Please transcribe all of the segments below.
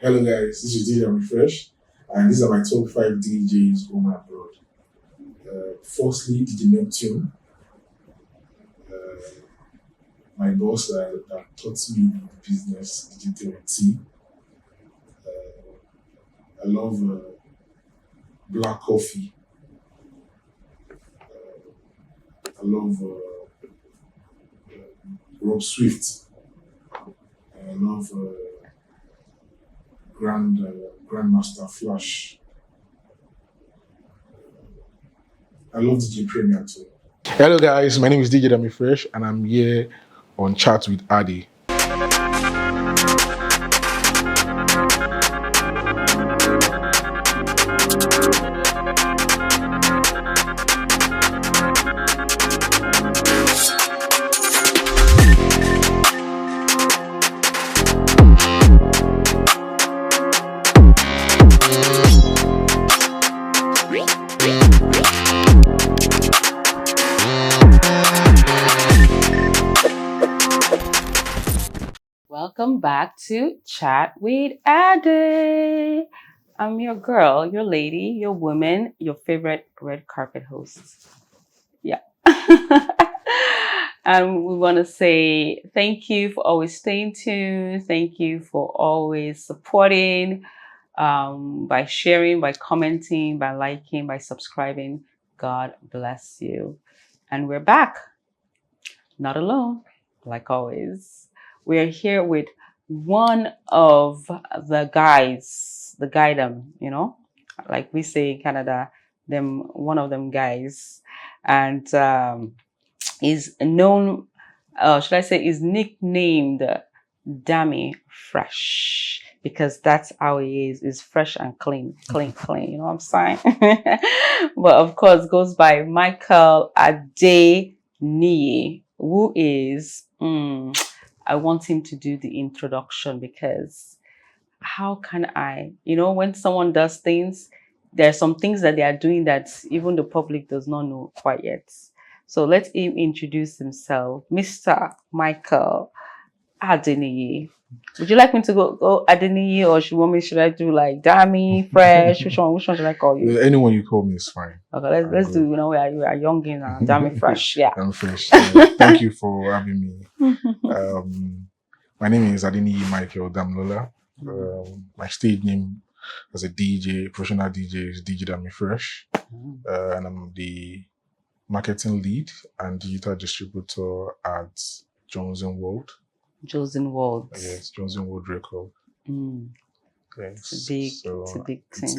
Hello guys, this is DJ Dami Fresh, and these are my top 5 DJs home and abroad. Firstly, DJ Neptune, my boss that taught me the business, DJ T. I love black coffee. I love Rob Swift. I love Grandmaster Flash. I love DJ Premier too. Hello guys, my name is DJ Dami Fresh and I'm here on Chat with Adi. Welcome back to Chat with Ade. I'm your girl, your lady, your woman, your favorite red carpet host. Yeah. And we want to say thank you for always staying tuned. Thank you for always supporting, by sharing, by commenting, by liking, by subscribing. God bless you. And we're back. Not alone, like always. We are here with one of the guys, the guy them, like we say in Canada, one of them guys. And is known, should I say, is nicknamed Dami Fresh, because that's how he is fresh and clean, you know what I'm saying? But of course goes by Michael Adeniyi, who is, I want him to do the introduction, because how can I, when someone does things, there are some things that they are doing that even the public does not know quite yet. So let him introduce himself, Mr. Michael Adeniyi. Would you like me to go Adeniyi, or should I do like Dami Fresh? Which one should I call you? Anyone you call me is fine. Okay, let's do, we are young in Dami Fresh. Yeah. I'm Fresh. Thank you for having me. My name is Adeniyi Michael Damlola. My stage name as a DJ, professional DJ, is DJ Dami Fresh. And I'm the marketing lead and digital distributor at Jones & World. Jones & World. Yes, Jones & World Record. Yes. It's a big thing.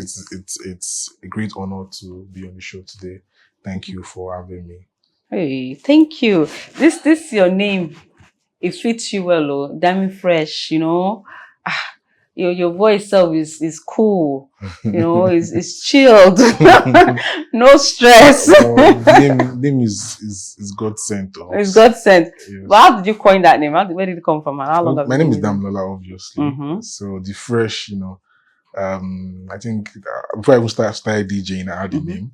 It's a great honor to be on the show today. Thank you for having me. Hey, thank you. This your name. It fits you well, oh. Dami Fresh, your voice itself is cool, it's chilled, no stress. Name is God sent. It's God sent. Yes. But how did you coin that name? Where did it come from? And how long? My name is Damlola, obviously. So the Fresh, I think before I even started DJing, I had the name.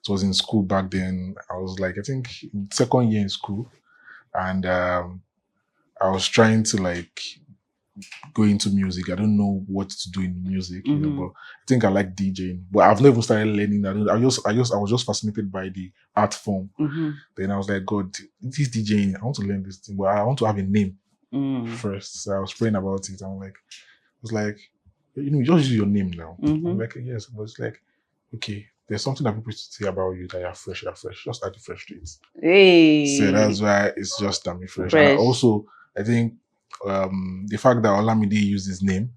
So I was in school back then. I was like, I think second year in school, and I was trying to go into music. I don't know what to do in music, but I think I like DJing. But I've never started learning that. I was just fascinated by the art form. Then I was like, God, this DJing, I want to learn this thing, but I want to have a name first. So I was praying about it. I was like, you just use your name now. I'm like, yes. But it's like, okay, there's something that people say about you that you're fresh. Just add the fresh to it. Hey. So that's why it's just Dami Fresh. And also, I think the fact that Olamide used his name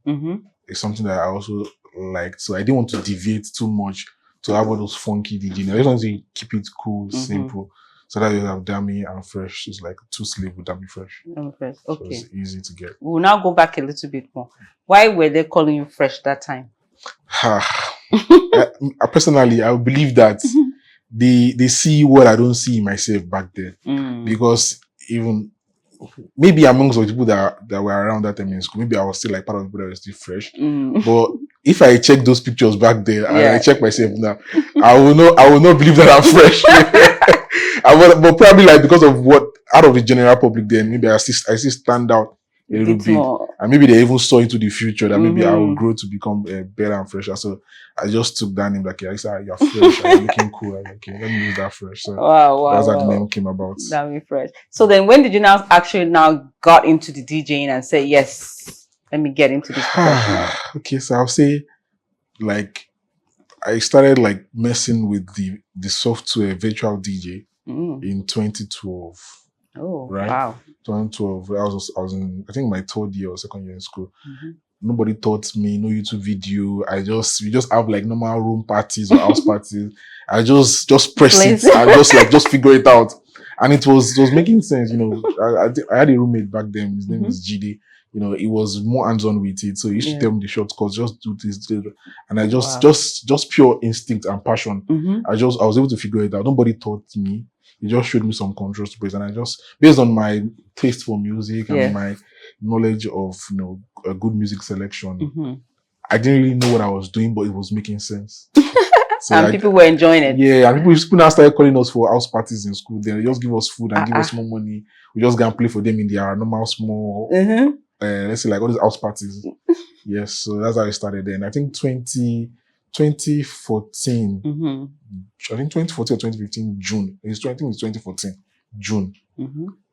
is something that I also liked. So I didn't want to deviate too much to have all those funky DJs. I just want to keep it cool, simple. So that you have Dami and Fresh. It's like two sleeve with Dami Fresh. Dami Fresh. Okay. So it's easy to get. We'll now go back a little bit more. Why were they calling you Fresh that time? Personally, I believe that they see what I don't see in myself back then. Because even maybe amongst the people that were around that time in school, maybe I was still part of the people that were still fresh. But if I check those pictures back then and I check myself now, I will not believe that I'm fresh. But probably because of what out of the general public then, maybe I still stand out a little Bit bit. more. And maybe they even saw into the future that maybe I will grow to become better and fresher. So I just took that name, like, I said, you're fresh, you're looking cool. I'm like, okay, let me use that fresh. So that's how the name came about. Dami Fresh. So then when did you now actually got into the DJing and say, yes, let me get into this profession? Okay, so I'll say, like, I started like messing with the software virtual DJ in 2012. Oh, right? wow. 2012. I was in, I think, my third year or second year in school. Nobody taught me, no YouTube video. We just have like normal room parties or house parties. I just press it and just figure it out. And it was making sense, you know. I had a roommate back then. His name is GD. You know, he was more hands-on with it. So he used to tell me the shortcuts, just do this. And I just pure instinct and passion. I was able to figure it out. Nobody taught me. He just showed me some controls to play. And I just, based on my taste for music and my knowledge of, you know, a good music selection, I didn't really know what I was doing, but it was making sense. So and people were enjoying it. Yeah, and people now started calling us for house parties in school. They just give us food and give us more money. We just go and play for them in their normal small, let's say like all these house parties. Yes, so that's how I started then. I think 2014, I think 2014 or 2015, June. I think it's 2014, June.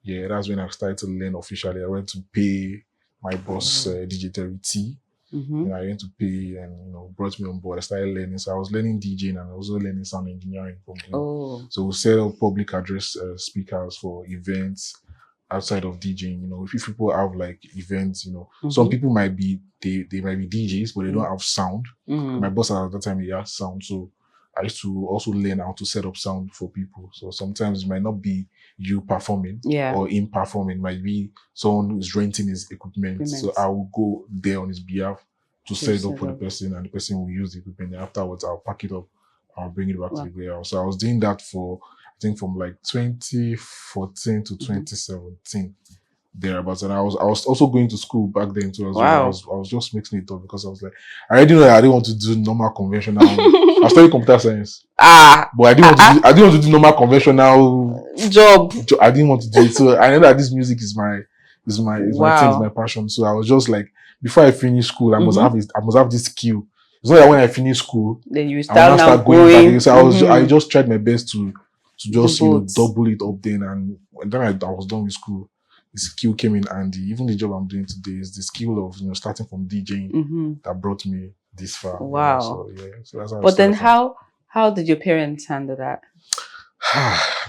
Yeah, that's when I started to learn officially. I went to pay my boss, DJ Terry T. You know, I went to pay and, you know, brought me on board. I started learning. So I was learning DJing and I was also learning sound engineering from him. So we set up public address speakers for events outside of DJing. You know, if people have like events, you know, some people might be, they might be DJs, but they don't have sound. My boss at that time, he had sound. So I used to also learn how to set up sound for people. So sometimes it might not be you performing or him performing. It might be someone who's renting his equipment. So I will go there on his behalf to set it up for the person, and the person will use the equipment. And afterwards, I'll pack it up. I'll bring it back to the warehouse. So I was doing that for, I think, from like 2014 to 2017. Thereabouts. And I was also going to school back then too as well. I was just mixing it up because I was like, I already know that I didn't want to do normal conventional. I studied computer science. But I didn't want to do normal conventional job. I didn't want to do it. So I know that this music is my thing, is my passion. So I was just like, before I finish school, I must have this skill. It's not that when I finish school, then you start going back. So I just tried my best to just, you know, double it up then. And then I was done with school. The skill came in handy. Even the job I'm doing today is the skill of, you know, starting from DJing that brought me this far. Wow. You know? So that's how. But then how did your parents handle that?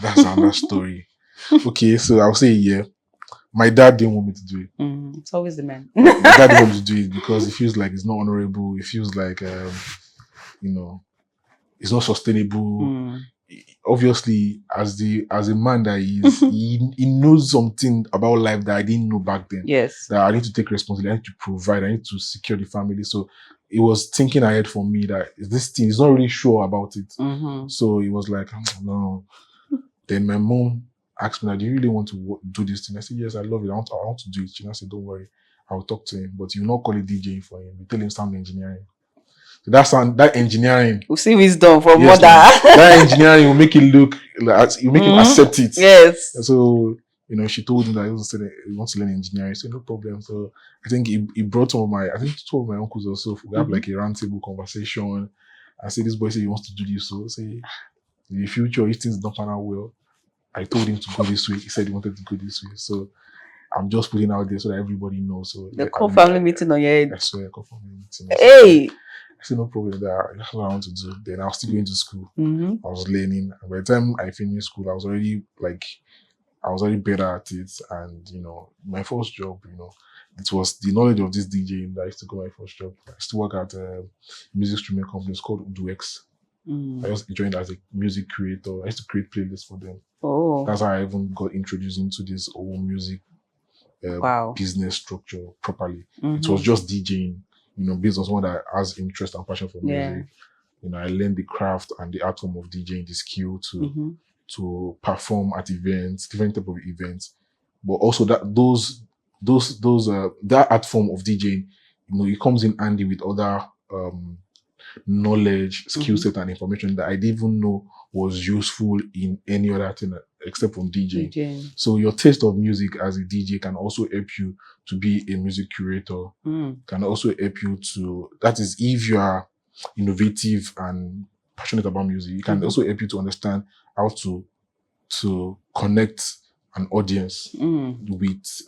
That's another story. Okay, so I'll say my dad didn't want me to do it. It's always the man. My dad didn't want me to do it because it feels like it's not honorable. It feels like you know, it's not sustainable. Obviously, as a man that he is, he knows something about life that I didn't know back then. Yes. That I need to take responsibility, I need to provide, I need to secure the family. So it was thinking ahead for me that this thing is not really sure about it. So it was like, no. Then my mom asked me, do you really want to do this thing? I said, yes, I love it. I want to do it. She said, don't worry, I'll talk to him. But you will not call it DJing for him. You tell him sound engineering. So that engineering. We'll see wisdom from mother. That engineering will make it look like, you make him accept it. Yes. And so, you know, she told him that he wants to learn engineering. So no problem. So I think he brought two of my uncles also. We have like a round table conversation. I said, this boy said he wants to do this. So say, in the future, if things don't pan out well, I told him to go this way. He said he wanted to go this way. So I'm just putting out there so that everybody knows. So the call family meeting on your head. I swear, call family meeting. Hey. I said, no problem, that's what I want to do. Then I was still going to school. I was learning. And by the time I finished school, I was already better at it. And, you know, my first job, you know, it was the knowledge of this DJing that I used to go my first job. I used to work at a music streaming company. It's called UdoX. I just joined as a music creator. I used to create playlists for them. That's how I even got introduced into this whole music business structure properly. It was just DJing, you know, based on someone that has interest and passion for music. You know, I learned the craft and the art form of DJing, the skill to perform at events, different type of events. But also that that art form of DJing, you know, it comes in handy with other knowledge, skill set, and information that I didn't even know was useful in any other thing except from DJing. DJ. So your taste of music as a DJ can also help you to be a music curator. Can also help you to, that is, if you are innovative and passionate about music, it can also help you to understand how to connect an audience with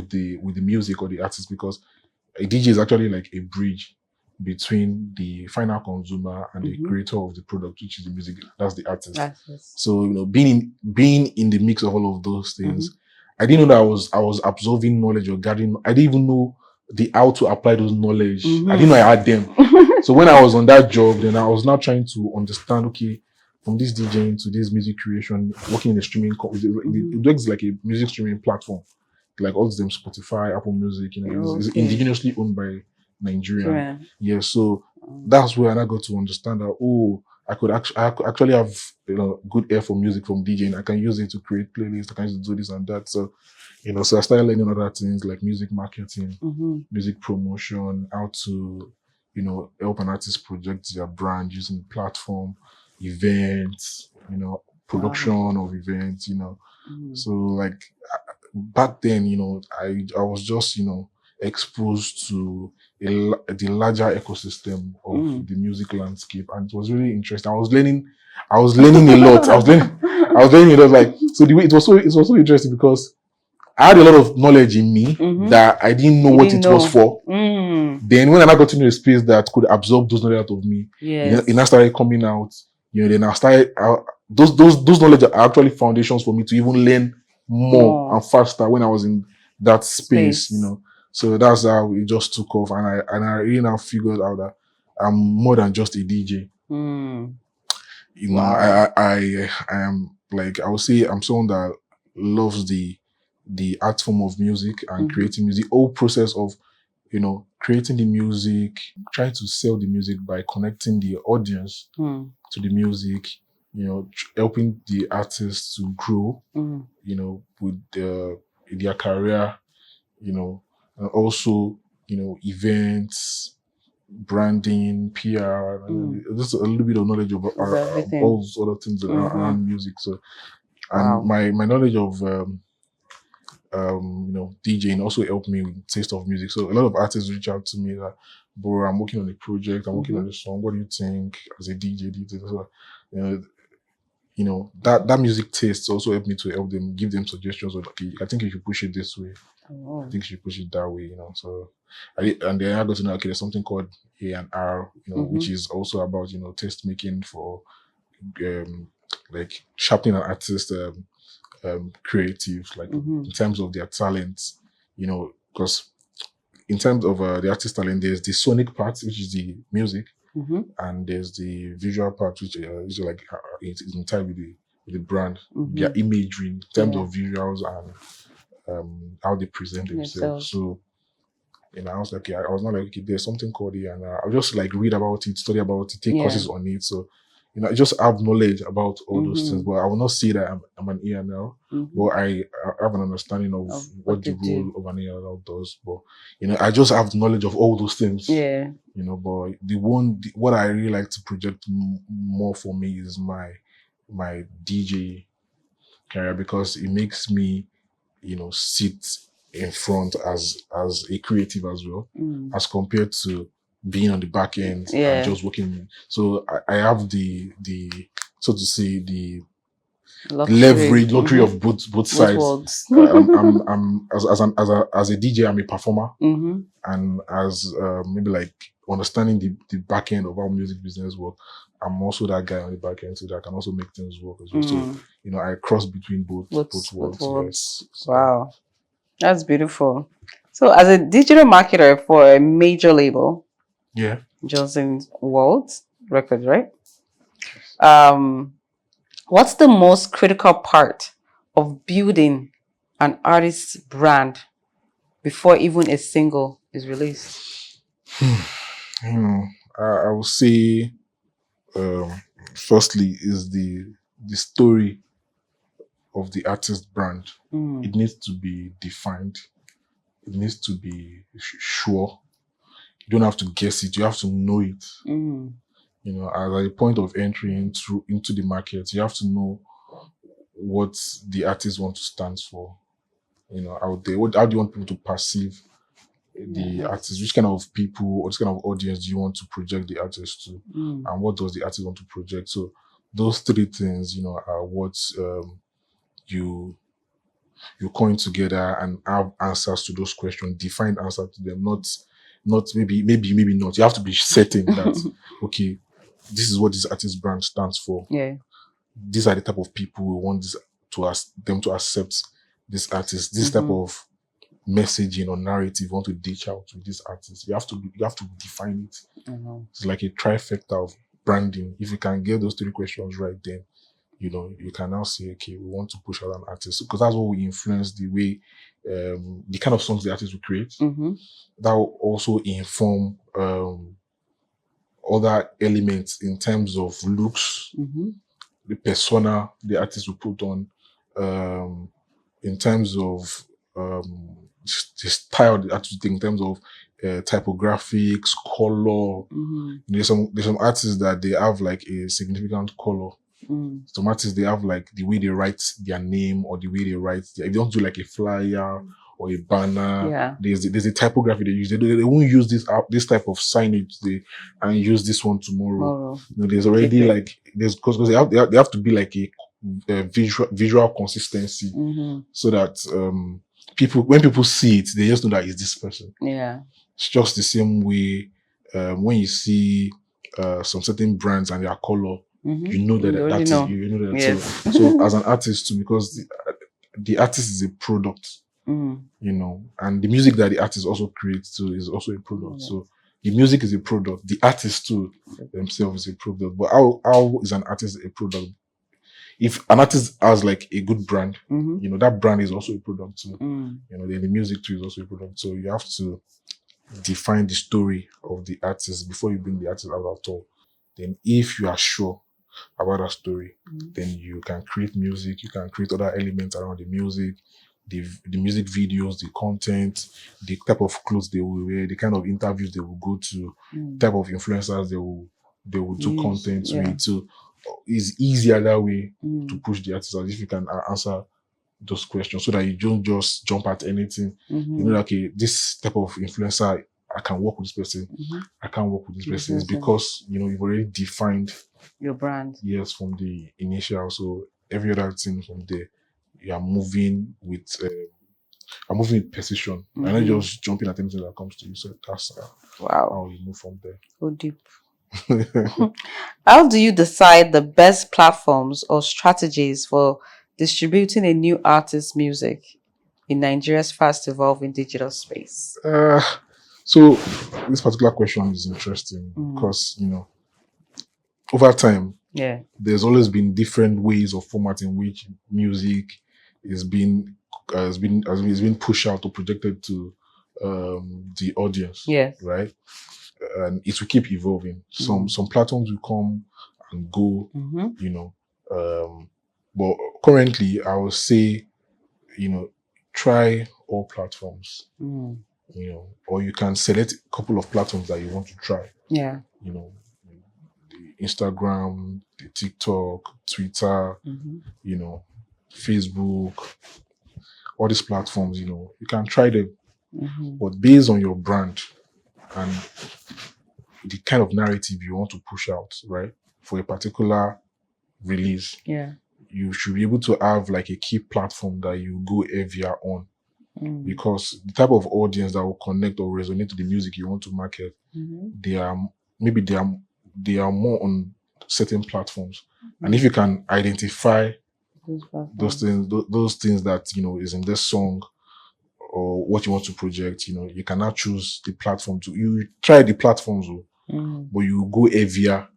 the music or the artist, because a DJ is actually like a bridge between the final consumer and the creator of the product, which is the music. That's the artist. So, you know, being in the mix of all of those things, I didn't know that I was absorbing knowledge or gathering. I didn't even know how to apply those knowledge. I didn't know I had them. So when I was on that job, then I was now trying to understand, okay, from this DJing to this music creation, working in the streaming, it works like a music streaming platform, like all of them, Spotify, Apple Music, you know, it's indigenously owned by Nigeria. Yeah, so that's where I got to understand that, oh, I could actually have, you know, good ear for music from DJing. I can use it to create playlists. I can use it to do this and that. So, you know, so I started learning other things like music marketing, music promotion, how to, you know, help an artist project their brand using platform, events, you know, production of events, you know. So like back then, you know, I was just, you know, exposed to the larger ecosystem of the music landscape, and it was really interesting. I was learning a lot. I was learning a lot. Like, so the way it was so interesting because I had a lot of knowledge in me that I didn't know what it was for. Then when I got into a space that could absorb those knowledge out of me, it now started coming out. You know, then I started those knowledge are actually foundations for me to even learn more and faster when I was in that space. You know. So that's how it just took off, and I really now figured out that I'm more than just a DJ. You know, I am, like, I would say I'm someone that loves the art form of music and creating music. The whole process of, you know, creating the music, trying to sell the music by connecting the audience to the music. You know, helping the artists to grow. You know, with their career. You know. And also, you know, events, branding, PR, just a little bit of knowledge of all those other things around music. So, and my knowledge of you know, DJing also helped me with taste of music. So a lot of artists reach out to me that, bro, I'm working on a project, I'm working on a song. What do you think as a DJ? So, you know, that music taste also helped me to help them, give them suggestions of, okay, I think you should push it this way. I think you should push it that way, you know. So, and then I got to know, okay, there's something called A&R, you know, which is also about, you know, taste making for, like sharpening an artist creative, like in terms of their talents, you know, because in terms of the artist talent, there's the sonic part, which is the music, and there's the visual part, which is like it's in time with the brand, their imagery in terms of visuals and how they present themselves. So, you know, I was like, I was not like, okay, there's something called it, and I'll just like read about it, study about it, take courses on it. So, you know, I just have knowledge about all those things, but I will not say that I'm an E&L, but I have an understanding of what the role of an E&L does. But, you know, I just have knowledge of all those things. Yeah. You know, but what I really like to project more for me is my DJ career, because it makes me, you know, sit in front as a creative as well, as compared to being on the back end and just working. So I have the so to say the luxury of both sides. I'm as a DJ, I'm a performer, and as maybe like understanding the back end of how music business work, I'm also that guy on the back end, so that I can also make things work as well. So, you know, I cross between both worlds. Yes. So, wow, that's beautiful. So, as a digital marketer for a major label, Johnson World Records, right? What's the most critical part of building an artist's brand before even a single is released? You know, I would say, firstly, is the story of the artist brand. It needs to be defined. It needs to be sure. You don't have to guess it. You have to know it. You know, as a point of entry into the market, you have to know what the artist want to stand for, out there. How do you want people to perceive the artist? Which kind of people or which kind of audience do you want to project the artist to? And what does the artist want to project? So those three things, are what you coin together and have answers to those questions, defined answer to them, not maybe not. You have to be certain that okay, this is what this artist brand stands for. Yeah. These are the type of people we want them to accept this artist. This type of messaging or narrative we want to dish out with this artist. You have to define it. It's like a trifecta of branding. If you can get those three questions right, then you can now say, okay, we want to push out an artist, because that's what will influence the way, the kind of songs the artist will create. That will also inform other elements in terms of looks, the persona the artist will put on, in terms of the style the artist, in terms of typographics, color. There's some artists that they have like a significant color. Some artists, they have like the way they write their name, or the way they write if they don't do like a flyer or a banner, there's a typography they use. They won't use this type of signage and use this one tomorrow. There's already because they have to be like a visual consistency, so that when people see it, they just know that it's this person. It's just the same way when you see some certain brands and their color, you know that. Yes. So as an artist too, because the artist is a product, and the music that the artist also creates too is also a product. So the music is a product, the artist too themselves is a product. But how is an artist a product? If an artist has like a good brand, that brand is also a product too. Then the music too is also a product. So you have to define the story of the artist before you bring the artist out at all. Then if you are sure about that story, then you can create music, you can create other elements around the music, the music videos, the content, the type of clothes they will wear, the kind of interviews they will go to, type of influencers they will do content with. So it's easier that way to push the artist out if you can answer those questions, so that you don't just jump at anything. Okay, this type of influencer, I can work with this person. I can't work with this person. It's because you've already defined your brand. Yes, from the initial. So every other thing from there, you are moving with precision. I'm not just jumping at anything that comes to you. So that's how you move from there. Go deep. How do you decide the best platforms or strategies for distributing a new artist's music in Nigeria's fast evolving digital space? So this particular question is interesting because over time, there's always been different ways of format in which music has been pushed out or projected to the audience. Right, and it will keep evolving. Some platforms will come and go. But currently, I would say, try all platforms. Or you can select a couple of platforms that you want to try. The Instagram, the TikTok, Twitter, Facebook, all these platforms, you can try them. But based on your brand and the kind of narrative you want to push out, right, for a particular release, you should be able to have like a key platform that you go heavier on. Because the type of audience that will connect or resonate to the music you want to market, they are more on certain platforms. And if you can identify those things that is in this song or what you want to project, you can now choose the platform you try the platforms, but you go heavier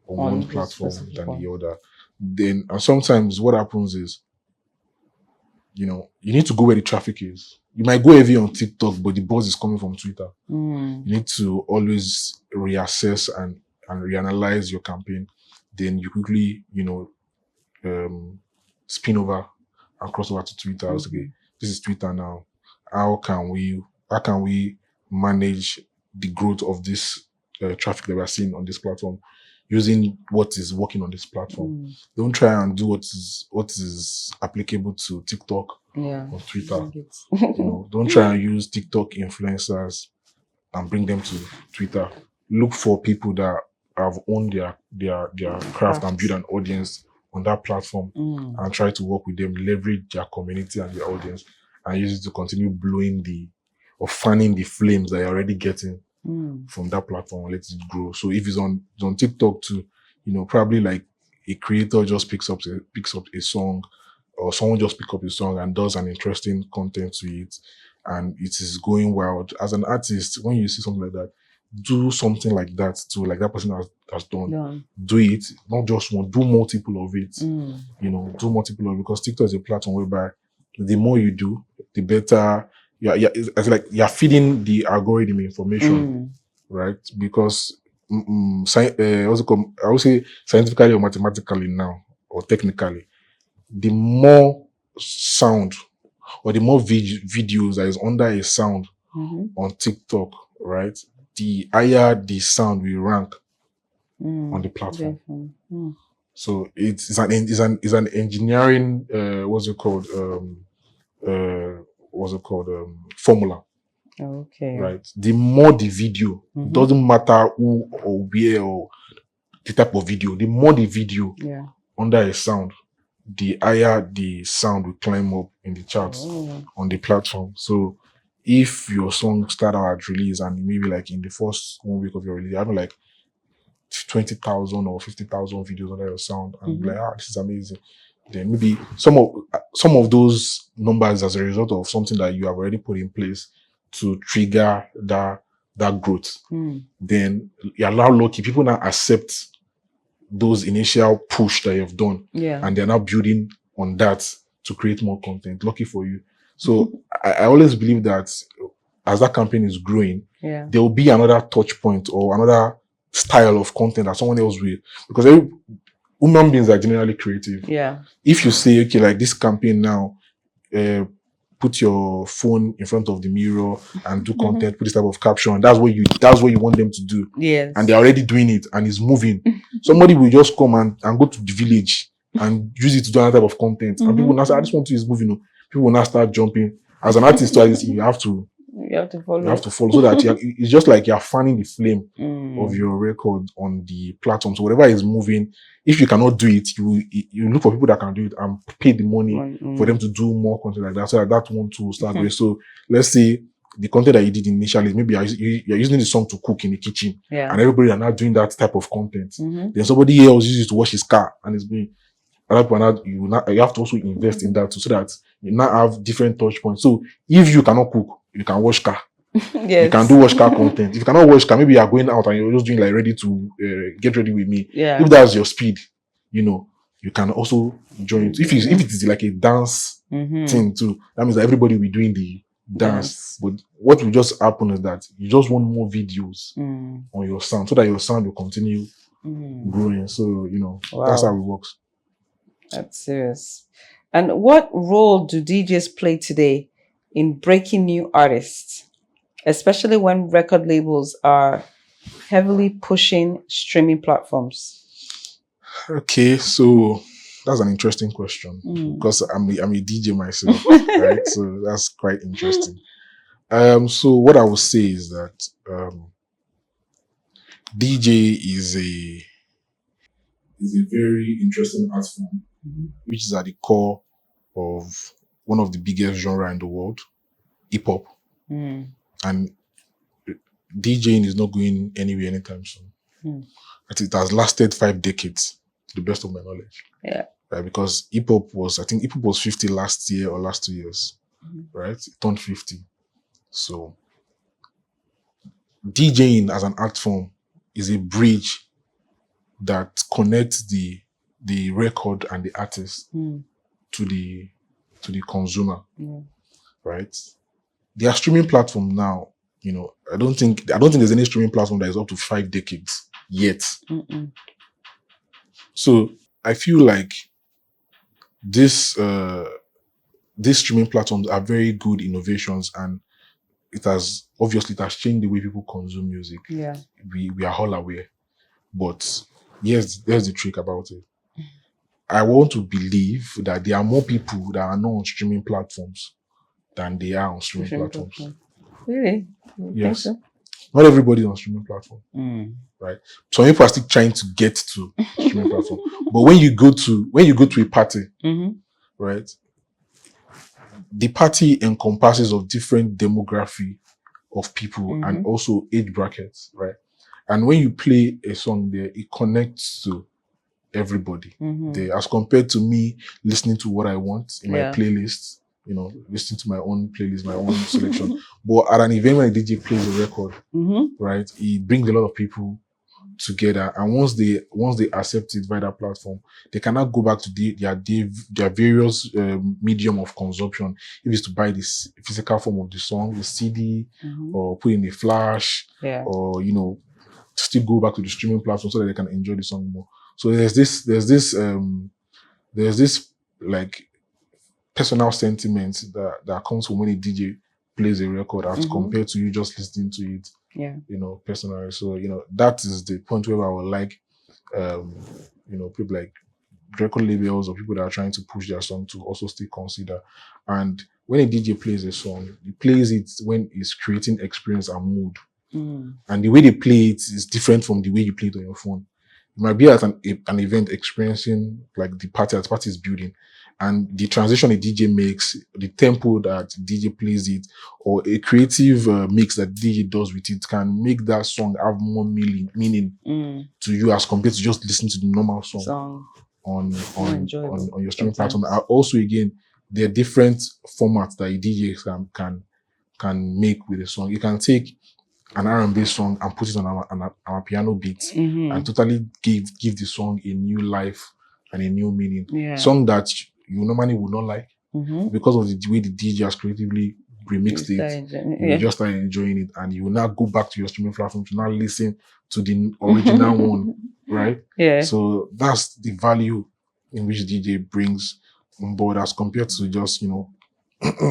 on one platform than the other. Then and sometimes what happens is, you need to go where the traffic is. You might go heavy on TikTok, but the buzz is coming from Twitter. You need to always reassess and reanalyze your campaign. Then you quickly, spin over and cross over to Twitter. Okay, this is Twitter now. How can we manage the growth of this traffic that we're seeing on this platform? using what is working on this platform. Don't try and do what is applicable to TikTok or Twitter. Don't try and use TikTok influencers and bring them to Twitter. Look for people that have owned their craft and build an audience on that platform and try to work with them, leverage their community and their audience, and use it to continue blowing or fanning the flames that you're already getting from that platform and let it grow. So if it's on TikTok too, probably like a creator just picks up a song, or someone just pick up a song and does an interesting content to it, and it is going wild. As an artist, when you see something like that, do something like that too, like that person has done. Do it, not just one, do multiple of it. Do multiple of it, because TikTok is a platform whereby the more you do, the better. It's like you're feeding the algorithm information, right? Because what's it called? I would say scientifically or mathematically now, or technically, the more sound or the more videos that is under a sound on TikTok, right, the higher the sound will rank on the platform. So it's an engineering formula. Okay. Right. The more the video, doesn't matter who or where or the type of video, the more the video under a sound, the higher the sound will climb up in the charts on the platform. So if your song started out at release and maybe like in the first 1 week of your release, having like 20,000 or 50,000 videos under your sound, and be like, this is amazing. Then maybe some of those numbers as a result of something that you have already put in place to trigger that growth. Then you allow lucky people now accept those initial push that you've done, and they're now building on that to create more content. Lucky for you. So I always believe that as that campaign is growing, there will be another touch point or another style of content that someone else will, because human beings are generally creative. If you say, okay, like this campaign now, put your phone in front of the mirror and do content, put this type of caption, that's what you want them to do. And they're already doing it and it's moving. Somebody will just come and go to the village and use it to do another type of content. And people will now say, I just want to is moving. People will now start jumping. As an artist, you have to follow. You have to follow, so that it's just like you're fanning the flame of your record on the platform. So whatever is moving, if you cannot do it, you look for people that can do it and pay the money for them to do more content like that, so that one to start with. So let's say the content that you did initially, maybe you're using the song to cook in the kitchen, and everybody are not doing that type of content. Then somebody else uses it to wash his car, and it's being you have to also invest in that too, so that you now have different touch points. So if you cannot cook, you can wash car. You can do wash car content. If you cannot wash car, maybe you are going out and you're just doing like ready to get ready with me. If that's your speed, you can also join it. If it is like a dance thing too, that means that everybody will be doing the dance. But what will just happen is that you just want more videos on your sound, so that your sound will continue growing. So that's how it works. That's serious. And what role do DJs play today in breaking new artists, especially when record labels are heavily pushing streaming platforms? Okay, so that's an interesting question, because I'm a DJ myself, right? So that's quite interesting. So what I would say is that DJ is a very interesting art form, which is at the core of one of the biggest genres in the world, hip hop. And DJing is not going anywhere anytime soon. It has lasted 5 decades, to the best of my knowledge. Right? Because hip hop was 50 last year or last 2 years. Right? It turned 50. So DJing as an art form is a bridge that connects the record and the artist to the consumer. Right? Their streaming platform now, I don't think there's any streaming platform that is up to 5 decades yet. So I feel like these streaming platforms are very good innovations, and it has changed the way people consume music. We are all aware. But here's the trick about it. I want to believe that there are more people that are not on streaming platforms than they are on streaming platforms. Really? You Yes. think so? Not everybody on streaming platform, right? Some people are still trying to get to streaming platform. But when you go to a party, right, the party encompasses of different demography of people and also age brackets, right? And when you play a song there, it connects to everybody there, as compared to me listening to what I want in my playlist, listening to my own playlist, my own selection. But at an event when a DJ plays a record, right, it brings a lot of people together, and once they accept it via that platform, they cannot go back to their various medium of consumption. If it's to buy this physical form of the song, the CD, or put in a flash, or still go back to the streaming platform so that they can enjoy the song more. So there's this like personal sentiment that comes from when a DJ plays a record as compared to you just listening to it, personally. So, that is the point where I would like, people like record labels or people that are trying to push their song to also still consider. And when a DJ plays a song, he plays it when it's creating experience and mood. And the way they play it is different from the way you play it on your phone. You might be at an event experiencing like the party is building, and the transition a DJ makes, the tempo that DJ plays it, or a creative mix that DJ does with it can make that song have more meaning to you as compared to just listening to the normal song on your streaming platform. Also, again, there are different formats that a DJ can make with a song. You can take an R&B song and put it on our piano beats and totally give the song a new life and a new meaning. Song that you normally would not like because of the way the DJ has creatively remixed it. You just start enjoying it, and you will now go back to your streaming platform to now listen to the original one, right? So that's the value in which DJ brings on board as compared to just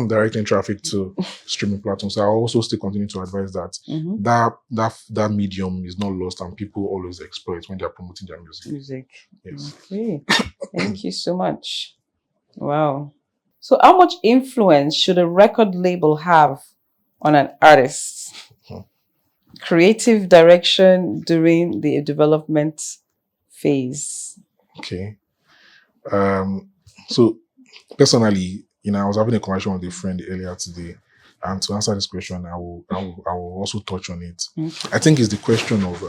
directing traffic to streaming platforms. So I also still continue to advise that that medium is not lost, and people always exploit when they are promoting their music. Yes. Okay. Thank you so much. Wow. So how much influence should a record label have on an artist? Creative direction during the development phase. Okay. So personally, I was having a conversation with a friend earlier today, and to answer this question, I will also touch on it. I think it's the question of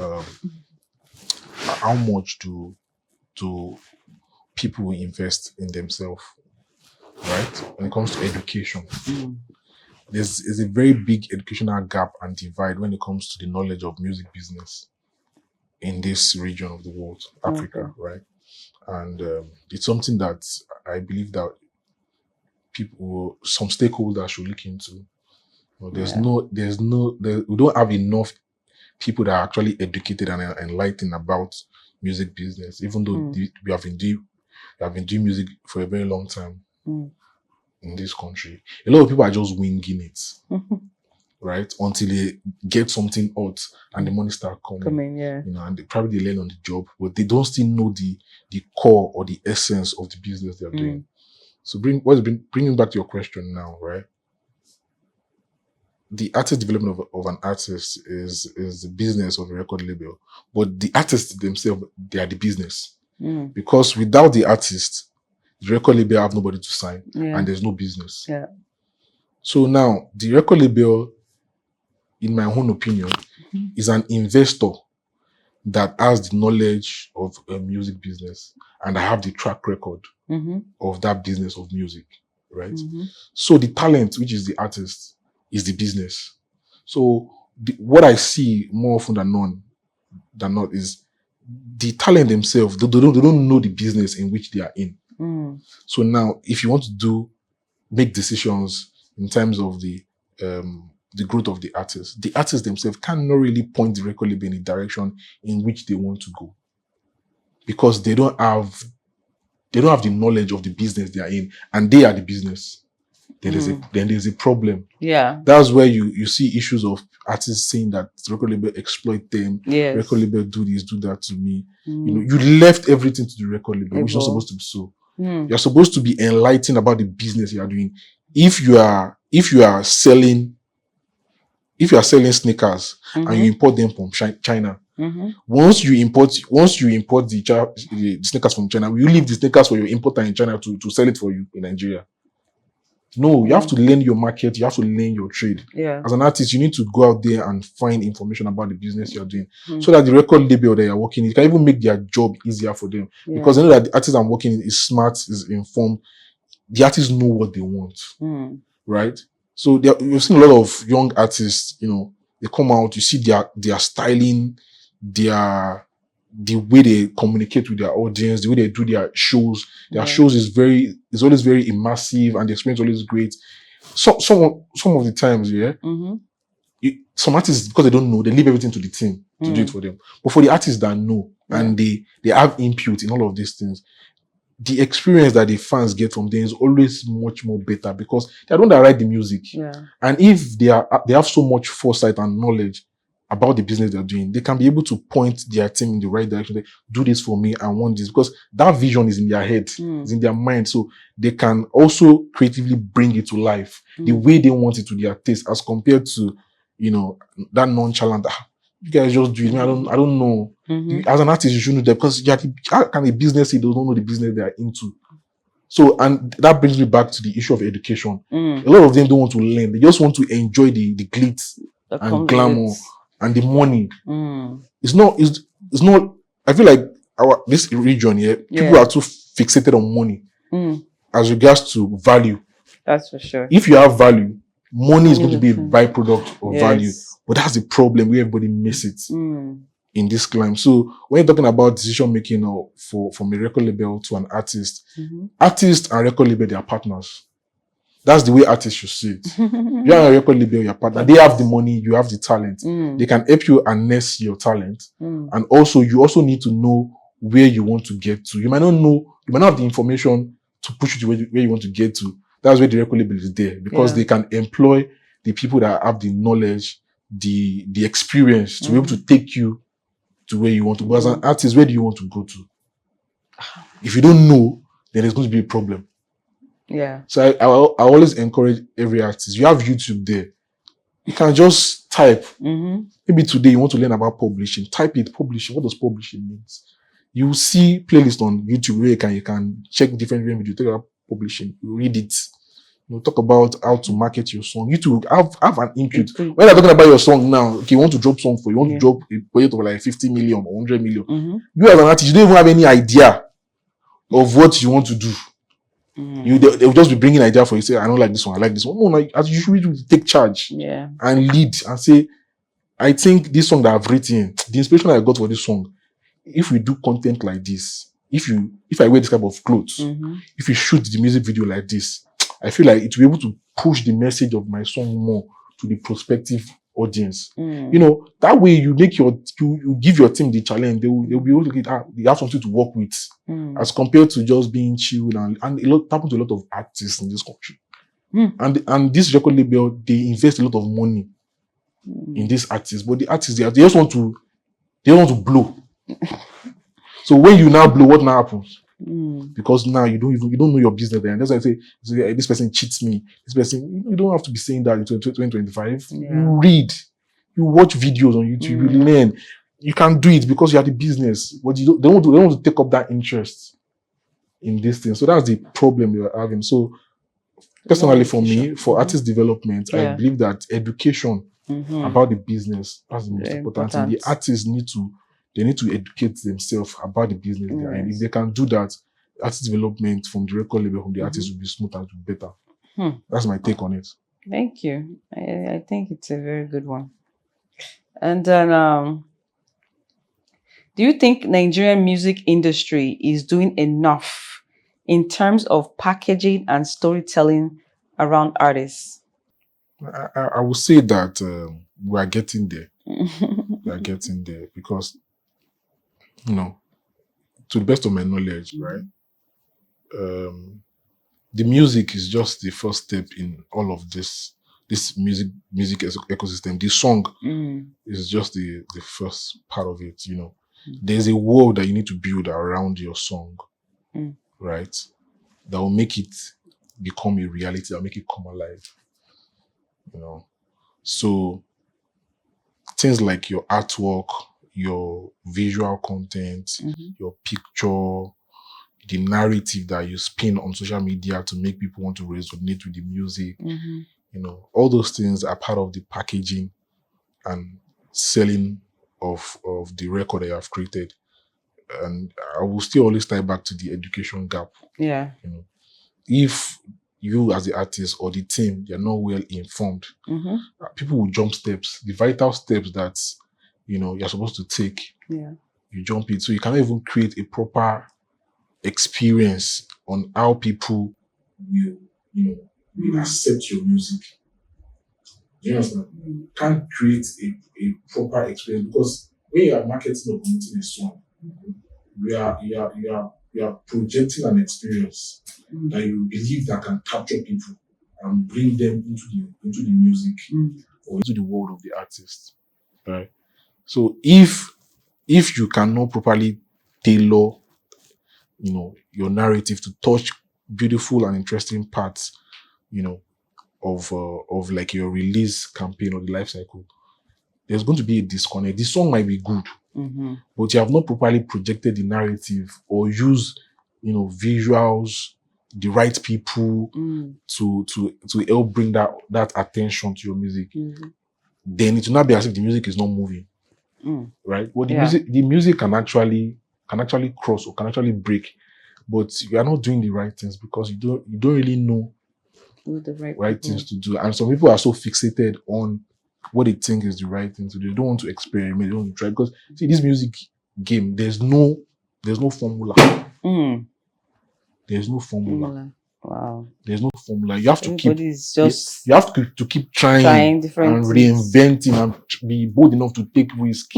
how much do people invest in themselves, right? When it comes to education, there's a very big educational gap and divide when it comes to the knowledge of music business in this region of the world, Africa, right? And it's something that I believe that some stakeholders should look into. We don't have enough people that are actually educated and enlightened about music business, even though we have been doing music for a very long time in this country. A lot of people are just winging it, right? Until they get something out and the money start coming. And they learn on the job, but they don't still know the core or the essence of the business they're doing. So bringing back to your question now, right? The artist development of an artist is the business of a record label, but the artists themselves, they are the business. Because without the artist, the record label have nobody to sign, and there's no business. So now the record label, in my own opinion, is an investor that has the knowledge of a music business and I have the track record of that business of music, right? So the talent, which is the artist, is the business. So what I see more often than not is the talent themselves, they don't know the business in which they are in. So now, if you want to make decisions in terms of the growth of the artists themselves cannot really point the record label in the direction in which they want to go, because they don't have the knowledge of the business they are in, and they are the business. then there's a problem. Yeah. That's where you see issues of artists saying that the record label exploit them. Yes. Record label do this, do that to me. You left everything to the record label, which is not supposed to be so. You're supposed to be enlightened about the business you are doing. If you are selling sneakers and you import them from China, once you import the sneakers from China, will you leave the sneakers for your importer in China to sell it for you in Nigeria? No, you have to learn your market. You have to learn your trade. Yeah. As an artist, you need to go out there and find information about the business you're doing, so that the record label that you're working in, it can even make their job easier for them. Yeah. Because they know that the artist I'm working in is smart, is informed. The artists know what they want, right? So you've seen a lot of young artists. They come out. You see their styling, the way they communicate with their audience, the way they do their shows. Their shows is always very immersive, and the experience is always great. So some of the times, some artists, because they don't know, they leave everything to the team to do it for them. But for the artists that know and they have input in all of these things, the experience that the fans get from them is always much more better, because they're the one that write the music. Yeah. And if they have so much foresight and knowledge about the business they're doing, they can be able to point their team in the right direction. They do this for me, I want this, because that vision is in their head, is in their mind. So they can also creatively bring it to life the way they want it to their taste, as compared to, that nonchalant, you guys just do it. I don't know. As an artist, you should know that, because how can a business, they don't know the business they are into? So, and that brings me back to the issue of education. A lot of them don't want to learn. They just want to enjoy the glitz and glamour and the money. It's not, I feel like this region here, people are too fixated on money as regards to value. That's for sure. If you have value, money is going to be a byproduct of value. But that's the problem where everybody misses it in this climb. So when you're talking about decision making from a record label to an artist, artist and record label, they are partners. That's the way artists should see it. You're a record label, your partner. They have the money, you have the talent. They can help you harness your talent. And also, you also need to know where you want to get to. You might not have the information to push you to where you want to get to. That's where the record label is there, because they can employ the people that have the knowledge, the experience to be able to take you to where you want to go. As an artist, where do you want to go to? If you don't know, then there's going to be a problem. Yeah. So I always encourage every artist. You have YouTube there. You can just type. Maybe today you want to learn about publishing. Type it, publishing. What does publishing mean? You will see playlists on YouTube where you can check different videos. Talk about publishing. You read it. You talk about how to market your song. You to have an input. When you're talking about your song now, okay, you want to drop song for you want to drop a budget of like 50 million or 100 million. You as an artist, you don't even have any idea of what you want to do. They'll just be bringing idea for you. Say, I don't like this one, I like this one. No, as you should take charge and lead and say, I think this song that I've written, the inspiration I got for this song, if we do content like this, if I wear this type of clothes, if you shoot the music video like this, I feel like it will be able to push the message of my song more to the prospective audience. That way you give your team the challenge. They'll be able to get they have something to work with, as compared to just being chilled. And a lot happens to a lot of artists in this country. And this record label, they invest a lot of money in these artists, but the artists they just want to blow. So when you now blow, what now happens? Because now you don't know your business there. And that's why I say this person cheats me. This person, you don't have to be saying that in 2025. You read, you watch videos on YouTube, you learn. You can do it because you are the business, but they don't want to take up that interest in this thing. So that's the problem we are having. So personally, for me, for artist development, I believe that education about the business is the most important thing. The artists need to educate themselves about the business they are in. If they can do that, artist development from the record label, from the artist will be smoother and better. That's my take on it. Thank you. I think it's a very good one. And then, do you think Nigerian music industry is doing enough in terms of packaging and storytelling around artists? I would say that we are getting there. We are getting there because, to the best of my knowledge, right? the music is just the first step in all of this music ecosystem. The song is just the first part of it. There's a world that you need to build around your song, right? That will make it become a reality. That will make it come alive. So things like your artwork, your visual content, your picture, the narrative that you spin on social media to make people want to resonate with the music, all those things are part of the packaging and selling of the record that you have created. And I will still always tie back to the education gap. Yeah. If you as the artist or the team, they're not well informed, people will jump steps, the vital steps that you're supposed to take. Yeah. You jump it. So you cannot even create a proper experience on how people will accept your music. Do you understand? You can't create a proper experience, because when you are marketing or promoting a song, you are projecting an experience that you believe that can capture people and bring them into the music or into the world of the artist. Right? So if you cannot properly tailor your narrative to touch beautiful and interesting parts, of like your release campaign or the life cycle, there's going to be a disconnect. The song might be good, but you have not properly projected the narrative or used, visuals, the right people to help bring that attention to your music. Then it will not be as if the music is not moving, right? Well, the music can actually cross or can actually break, but you are not doing the right things because you don't really know the right things to do. And some people are so fixated on what they think is the right thing to do. They don't want to experiment, they don't want to try. Because see, this music game, there's no formula. There's no formula. Wow. There's no formula. You have to keep just you have to keep trying different and things. reinventing and be bold enough to take risk.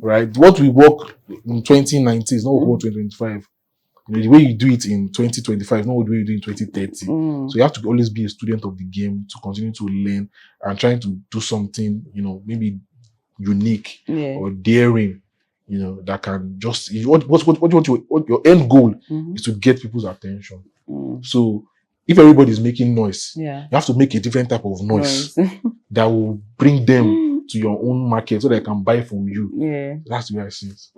Right? What we work in 2019 is not what 2025. The way you do it in 2025 is not the way you do it in 2030. So you have to always be a student of the game to continue to learn and trying to do something, maybe unique or daring, that can just what your end goal is to get people's attention. So if everybody is making noise, you have to make a different type of noise that will bring them to your own market so they can buy from you. Yeah. That's the way I see it.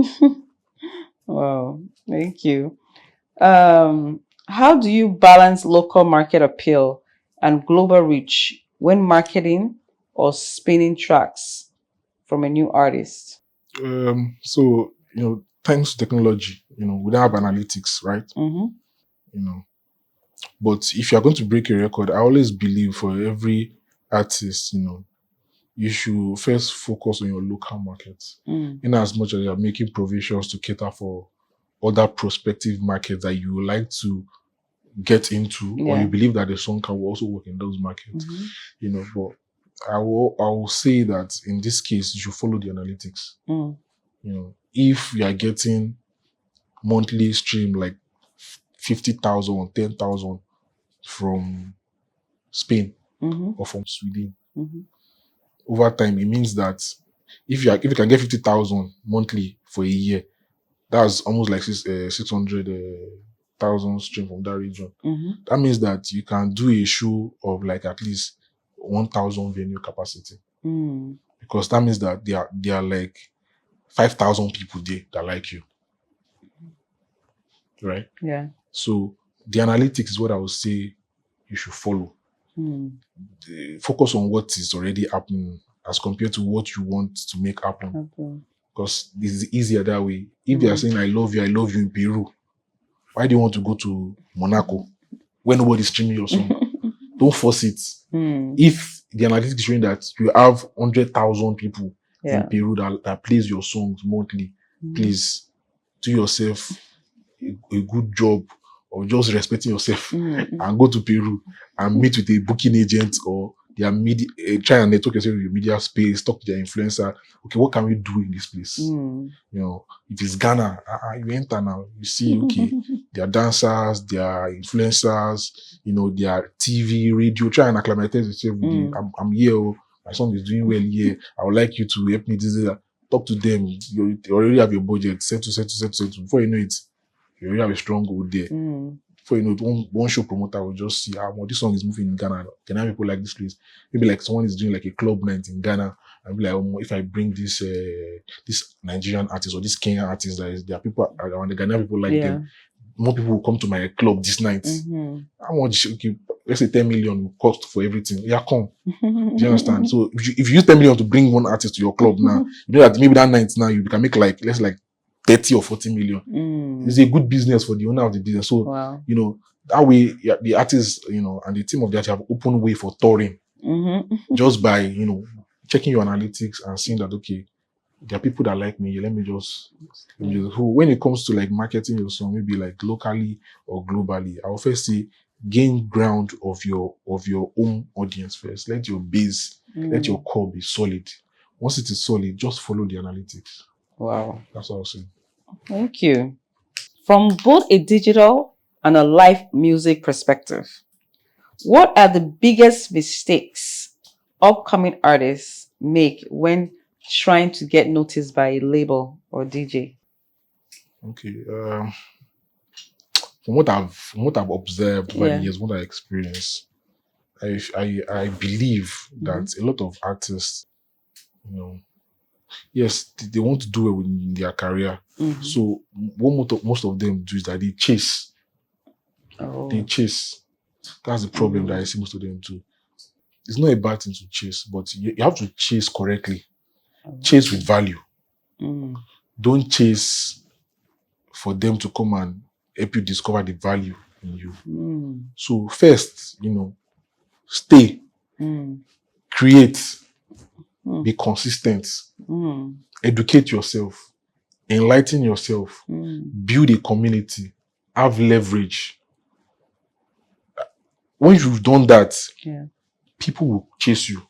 Wow. Thank you. How do you balance local market appeal and global reach when marketing or spinning tracks from a new artist? So, thanks to technology, we don't have analytics, right? But if you're going to break a record, I always believe for every artist, you should first focus on your local market. In as much as you're making provisions to cater for other prospective markets that you would like to get into, or you believe that the song can also work in those markets, but I will say that in this case, you should follow the analytics. If you are getting monthly stream like 50,000 or 10,000 from Spain or from Sweden, over time, it means that if you can get 50,000 monthly for a year, that's almost like 600,000 stream from that region. That means that you can do a show of like at least 1,000 venue capacity, because that means that there are like 5,000 people there that like you, right? Yeah. So the analytics is what I would say you should follow. Focus on what is already happening as compared to what you want to make happen. Because this is easier that way. If they are saying I love you in Peru, why do you want to go to Monaco when nobody's streaming your song? Don't force it. If the analytics is showing that you have 100,000 people in Peru that plays your songs monthly, please do yourself a good job of just respecting yourself and go to Peru and meet with a booking agent or their media, try and network yourself with your media space, talk to their influencer. Okay, what can we do in this place? If it's Ghana, you enter now, you see, okay, their dancers, their influencers, their TV, radio. Try and acclimatize yourself with I'm here. Oh, my song is doing well here. I would like you to help me. This, that. Talk to them. You already have your budget. Settle. Before you know it, you already have a strong goal there. Before you know it, one show promoter will just see how this song is moving in Ghana. Can I have people like this place? Maybe like someone is doing like a club night in Ghana. I'll be like, if I bring this Nigerian artist or this Kenyan artist, there are people around the Ghana, people like them. More people will come to my club this night. How much? Okay, let's say 10 million will cost for everything. Yeah, come. Do you understand? So if you use 10 million to bring one artist to your club now, you know that maybe that night now you can make like 30 or 40 million. It's a good business for the owner of the business. So that way the artists, and the team of the artists have open way for touring. Just by checking your analytics and seeing that, okay, there are people that like me. Let me just when it comes to like marketing your song, maybe like locally or globally, I will first say gain ground of your own audience first. Let your base, let your core be solid. Once it is solid, just follow the analytics. Wow. That's what I'll say. Thank you. From both a digital and a live music perspective, what are the biggest mistakes upcoming artists make when trying to get noticed by a label or DJ? Okay. From what I've observed over the years, what I experienced, I believe that a lot of artists, yes, they want to do it in their career. So what most of them do is that they chase. They chase. That's the problem that I see most of them do. It's not a bad thing to chase, but you have to chase correctly. Chase with value. Don't chase for them to come and help you discover the value in you. So first, stay, create, be consistent, educate yourself, enlighten yourself, build a community, have leverage. When you've done that, people will chase you.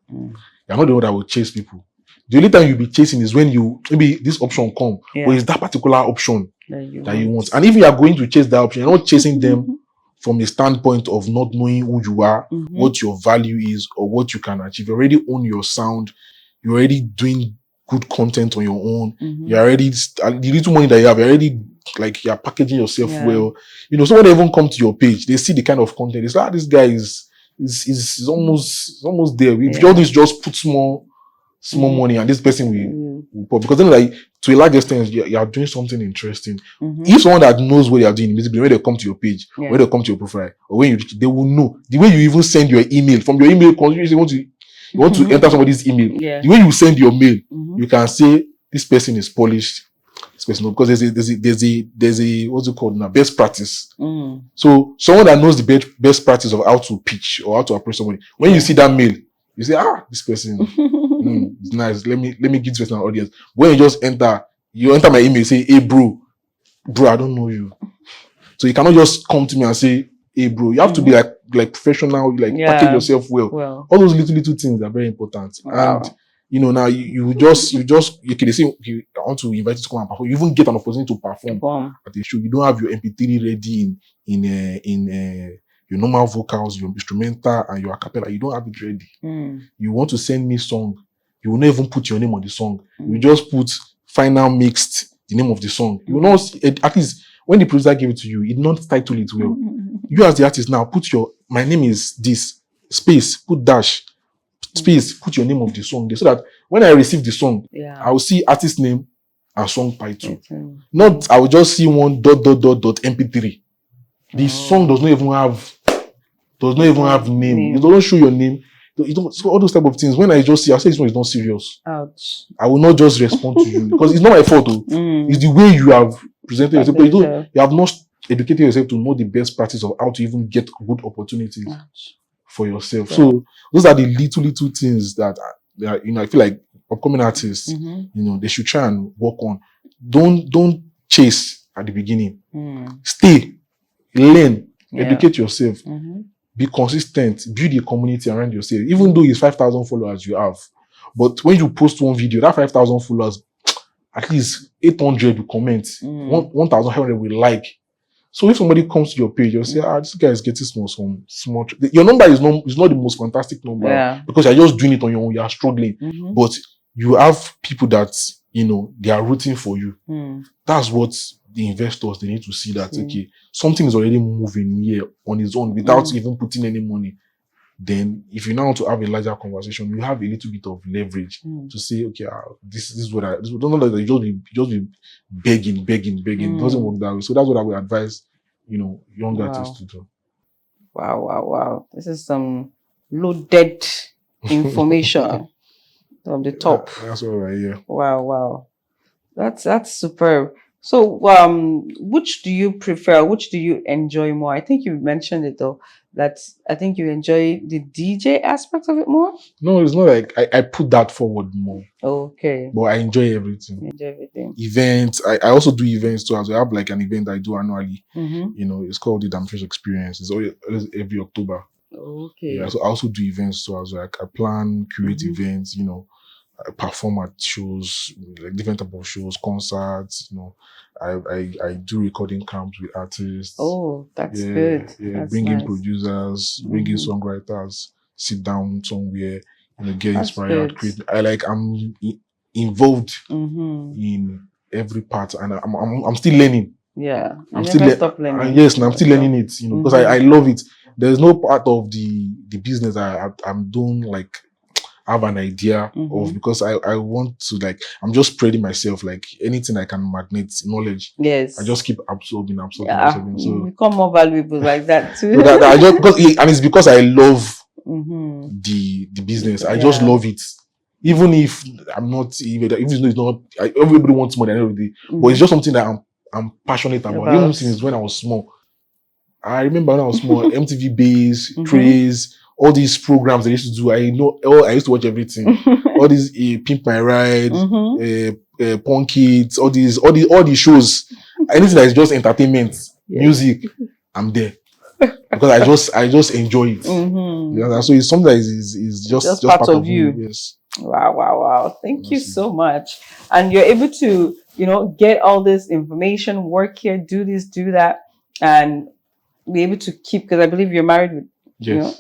You're not the one that will chase people. The only time you'll be chasing is when maybe this option come, or is that particular option that you want. And if you are going to chase that option, you're not chasing them from the standpoint of not knowing who you are, what your value is, or what you can achieve. You already own your sound. You're already doing good content on your own. You're already, the little money that you have, you're packaging yourself well. So when they even come to your page, they see the kind of content. It's like, this guy is almost there. If all this just put small money, and this person will pop, because then, like, to a large extent, you are doing something interesting. If someone that knows what you are doing, basically when they come to your page, when they come to your profile, or when you reach, they will know the way you even send your email. From your email, you want to enter somebody's email. The way you send your mail, you can say this person is polished. This person, because there's a what's it called now? Best practice. So someone that knows the best practice of how to pitch or how to approach somebody, when you see that mail, you say, this person it's nice. Let me give this person an audience. When you just enter my email, you say, hey bro, I don't know you. So you cannot just come to me and say, hey bro. You have to be like professional, package yourself well. All those little things are very important. Wow. And now you just they say, okay, I want to invite you to come and perform. You even get an opportunity to perform at the show. You don't have your MP3 ready in your normal vocals, your instrumental, and your a cappella. You don't have it ready. You want to send me song, you will not even put your name on the song. You just put final mixed, the name of the song. You will not, at least when the producer gave it to you, it not title it well. You as the artist now, put my name is this, space, put dash, space, put your name of the song there, so that when I receive the song, I will see artist name and song title. Not, I will just see one ... mp3. The song does not even have name. It doesn't show your name. You don't, so all those type of things. When I just see, I say this one is not serious. Ouch. I will not just respond to you because it's not my fault. It's the way you have presented yourself. But you have not educated yourself to know the best practice of how to even get good opportunities for yourself. So those are the little things that I feel like upcoming artists, they should try and work on. Don't chase at the beginning. Stay, learn, educate yourself. Be consistent, build a community around yourself. Even though it's 5,000 followers you have, but when you post one video, that 5,000 followers, at least 800 will comment, 1,500 will like. So if somebody comes to your page, you'll say, this guy is getting small. Your number is not the most fantastic number because you're just doing it on your own. You are struggling, but you have people that they are rooting for you. That's what the investors, they need to see that okay, something is already moving here on its own without even putting any money. Then if you now want to have a larger conversation, you have a little bit of leverage to say, okay, this is what don't know that you just be begging. It doesn't work that way. So that's what I would advise, young artists to do. Wow. This is some loaded information from the top. That's all right, yeah. Wow. That's superb. So, which do you prefer? Which do you enjoy more? I think you mentioned it though. That I think you enjoy the DJ aspect of it more. No, it's not like I put that forward more. Okay. But I enjoy everything. Events. I also do events too. As I have like an event I do annually. It's called the Dami Experience. It's always every October. Okay. Yeah. So I also do events too. As I plan, curate events. I perform at shows, like different type of shows, concerts. I do recording camps with artists. Oh, that's good. Yeah, that's bring in nice. Producers, bring in songwriters, sit down somewhere, get That's inspired, good. create. I'm involved in every part, and I'm still learning. Yeah, I'm still stop learning. And yes, and I'm still learning it. Because I love it. There's no part of the business I'm doing like have an idea of, because I want to I'm just spreading myself, like anything I can magnet knowledge. Yes. I just keep absorbing. So you become more valuable like that too. It's because I love the business. I just love it. Even if I'm not, even it's not, everybody wants more than everybody, but it's just something that I'm passionate about. Even since when I was small. I remember when I was small, MTV Base, Trace, all these programs I used to do. I used to watch everything. All these Pimp My Ride, Punk Kids, all these shows. Anything that is just entertainment, music, I'm there. Because I just enjoy it. So it's something that is just part of you. Yes. Wow. Thank you so much. And you're able to, get all this information, work here, do this, do that, and be able to keep, because I believe you're married with,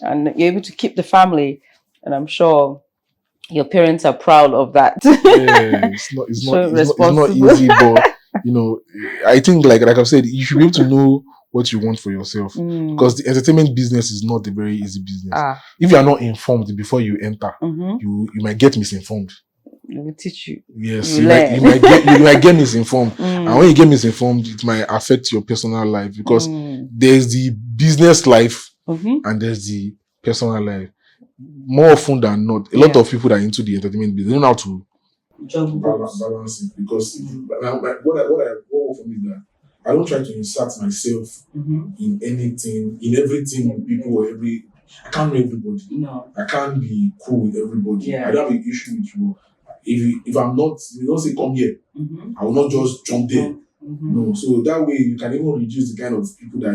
and you're able to keep the family. And I'm sure your parents are proud of that. Yeah, it's not easy, but I think like I've said, you should be able to know what you want for yourself, because the entertainment business is not a very easy business. If you are not informed before you enter, you might get misinformed. It will teach you. Yes, you might get misinformed, and when you get misinformed, it might affect your personal life, because there's the business life and there's the personal life. More often than not, a lot of people that are into the entertainment business, they don't know how to balance it, because what works for me is that I don't try to insert myself in anything, in everything, people, I can't know everybody. No. I can't be cool with everybody. Yeah. I don't have an issue with you. If I'm not, you don't say come here, I will not just jump there. No, so that way you can even reduce the kind of people that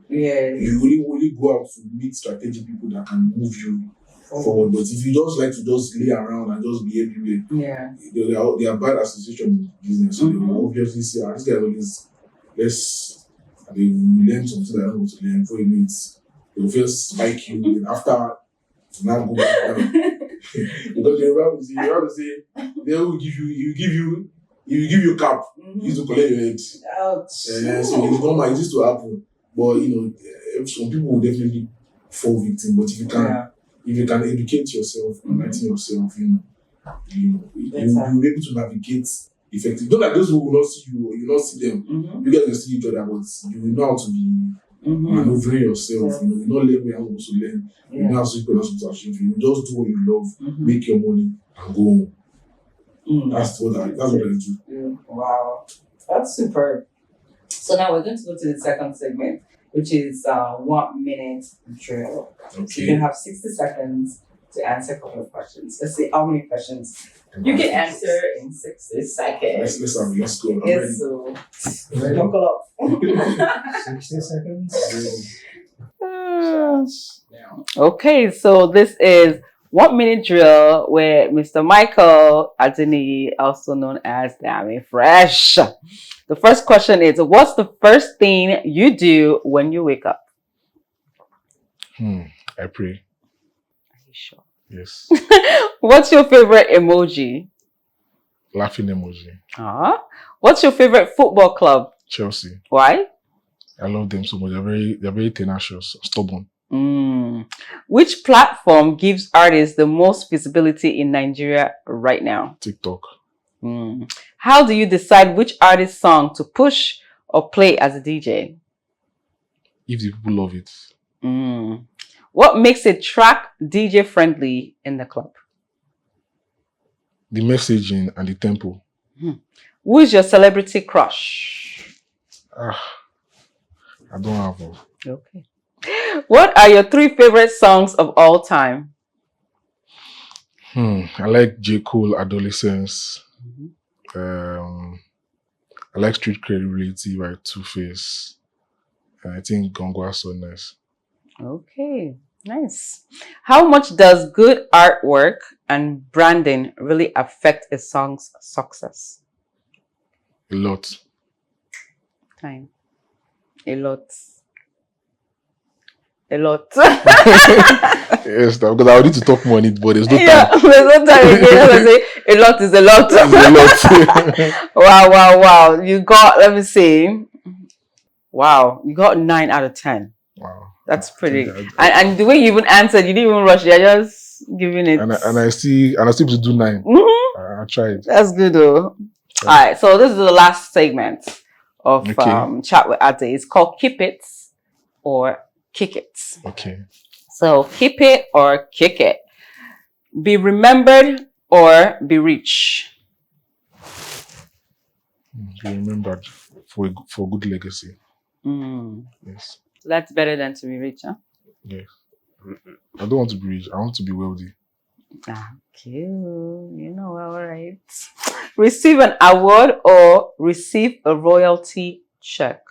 you really go out to meet strategic people that can move you forward. But if you just like to just lay around and just be everywhere, they are bad association with business. So they will obviously say, this guy always they will learn something that I don't want to learn before you know it. They will first spike you, and after now go back down. Because you're about to say, they will give you cap, you used to collect your eggs. So it's normal, it used to happen. But some people will definitely fall victim. But if you can educate yourself, enlighten yourself, you'll be able to navigate effectively. Don't like those who will not see you, or you will not see them. You guys will see each other, but you will know how to be maneuvering yourself. You will not learn where I'm supposed to learn. You know how to people to achieve. You just do what you love, make your money, and go home. That's what I do. Wow, that's super. So now we're going to go to the second segment, which is 1 minute drill. Okay. So you can have 60 seconds to answer a couple of questions. Let's see how many questions you can answer in 60 seconds. Let's go. Yes, so buckle up. 60 seconds. Okay, so this is 1 minute drill with Mr. Michael Adini, also known as Dami Fresh. The first question is, what's the first thing you do when you wake up? I pray. Are you sure? Yes. What's your favorite emoji? Laughing emoji. What's your favorite football club? Chelsea. Why? I love them so much. They're very tenacious, stubborn. Which platform gives artists the most visibility in Nigeria right now? TikTok. How do you decide which artist song to push or play as a DJ? If the people love it. What makes a track DJ friendly in the club? The messaging and the tempo. Who is your celebrity crush? I don't have one. Okay. What are your 3 favorite songs of all time? I like J. Cole, Adolescence. I like Street Credibility by Two-Face. And I think Gongwa so nice. Okay, nice. How much does good artwork and branding really affect a song's success? A lot. Time. A lot. A lot. Yes, because I would need to talk more on it, but there's no time. There's no time again. I say a lot is a lot. It's a lot. Wow. You got, let me see. Wow, you got 9 out of 10. Wow. That's pretty. And the way you even answered, you didn't even rush. You're just giving it. And I still to do 9. I tried. That's good though. All right, so this is the last segment of Chat with Ade. It's called Keep It or Kick It. Okay. So keep it or kick it. Be remembered or be rich. Be remembered for good legacy. Yes. That's better than to be rich, huh? Yes. I don't want to be rich. I want to be wealthy. Cute. You know, all right. Receive an award or receive a royalty check.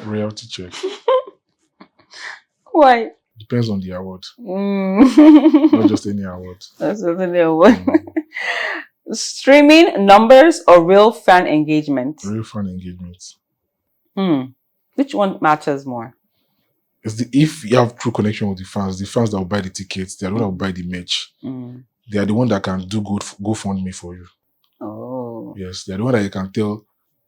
Royalty check. Why? Depends on the award. Not just any award. That's just any award. Streaming numbers or real fan engagement? Real fan engagement. Which one matters more? If you have true connection with the fans that will buy the tickets, they are the one that will buy the merch. They are the one that can do GoFundMe for you. Oh. Yes, they are the one that you can tell,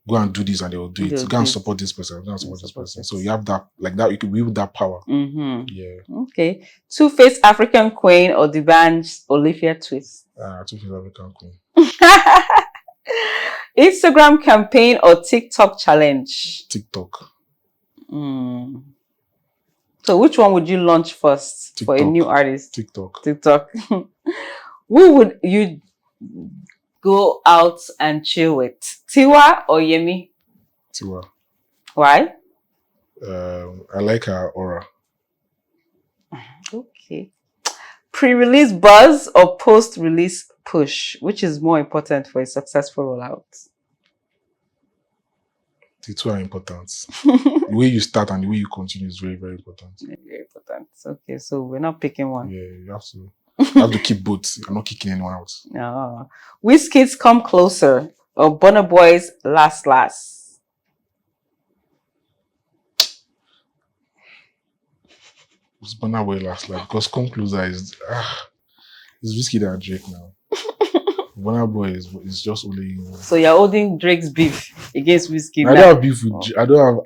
go and do this and they will do it. Go and support this person. Go and support this person. So you have that, like that, you can wield that power. Yeah. Okay. Two-Face African Queen or the band's Olivia Twist? Two-Face African Queen. Instagram campaign or TikTok challenge? TikTok. So which one would you launch first TikTok. for a new artist? TikTok. Who would you go out and chill with? Tiwa or Yemi? Tiwa. Why? I like her aura. Okay. Pre-release buzz or post-release push? Which is more important for a successful rollout? The two are important. The way you start and the way you continue is very, very important. Very important. Okay, so we're not picking one. Yeah, you have to keep both. You're not kicking anyone out. No. Whiz Kids Come Closer or Burna Boy's Last Last? It's Burna Boy Last Last because Come Closer is it's risky that Drake now. Burna Boy is just only. So you're holding Drake's beef against Wizkid. I don't have beef with. I don't have.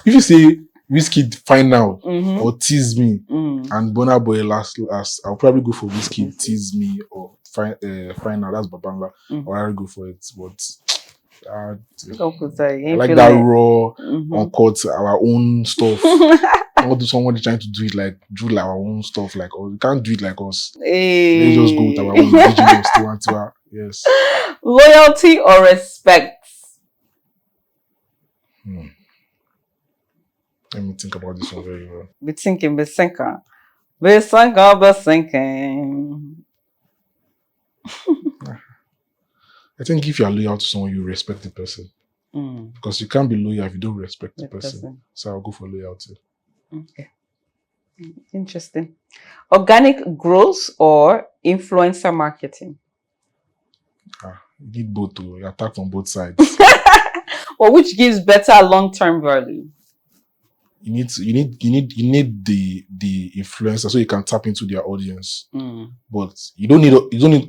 If you say Wizkid Fine Now or Tease Me and Burna Boy Last, I'll probably go for Wizkid Tease Me or Fine Now. That's Babangla. Or I'll go for it. But I like that raw, uncut, our own stuff. Not someone trying to do it like our own stuff, like we can't do it like us. Let's just go with our own original. Yes. Loyalty or respect? Let me think about this one very well. Be thinking. I think if you are loyal to someone, you respect the person. Because you can't be loyal if you don't respect the person. So I'll go for loyalty. Okay. Interesting. Organic growth or influencer marketing? You need both to attack on both sides. Or which gives better long-term value? You need the influencer so you can tap into their audience. But you don't need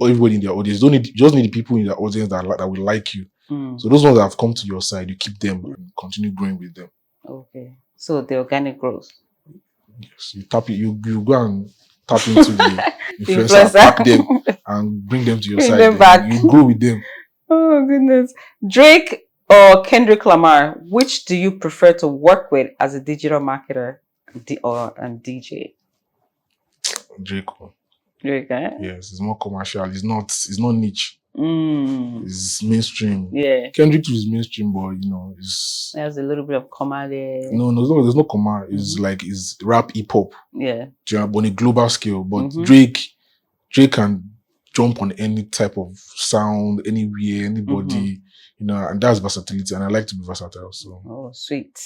everybody in their audience. You just need the people in their audience that will like you. So those ones that have come to your side, you keep them and continue growing with them. Okay. So the organic growth. Yes, you go and tap into the influencer, pack them and bring them to your side. Them back. You grow with them. Oh goodness. Drake or Kendrick Lamar, which do you prefer to work with as a digital marketer and DJ? Drake. Drake, eh? Yes, it's more commercial. It's not niche. It's mainstream. Yeah. Kendrick is mainstream, but there's a little bit of comma there. No, there's no comma. It's like it's rap hip hop. Yeah. On a global scale. But Drake can jump on any type of sound, anywhere, anybody, and that's versatility. And I like to be versatile. So oh, sweet.